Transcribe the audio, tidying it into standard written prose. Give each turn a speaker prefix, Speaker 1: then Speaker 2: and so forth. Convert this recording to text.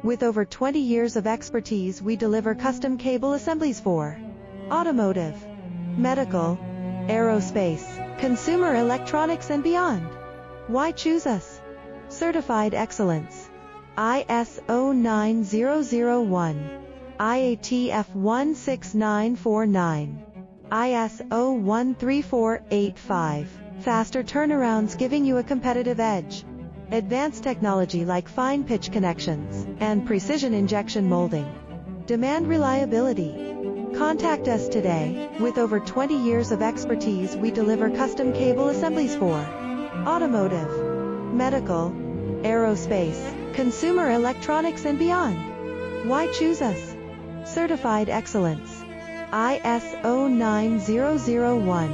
Speaker 1: With over 20 years of expertise, we deliver custom cable assemblies for automotive, medical, aerospace, consumer electronics and beyond. Why choose us? Certified excellence. ISO 9001, IATF 16949, ISO 13485. Faster turnarounds giving you a competitive edge. Advanced technology like fine pitch connections and precision injection molding. Demand reliability. Contact us today. With over 20 years of expertise, we deliver custom cable assemblies for automotive, medical, aerospace, consumer electronics and beyond. Why choose us? Certified excellence. ISO 9001.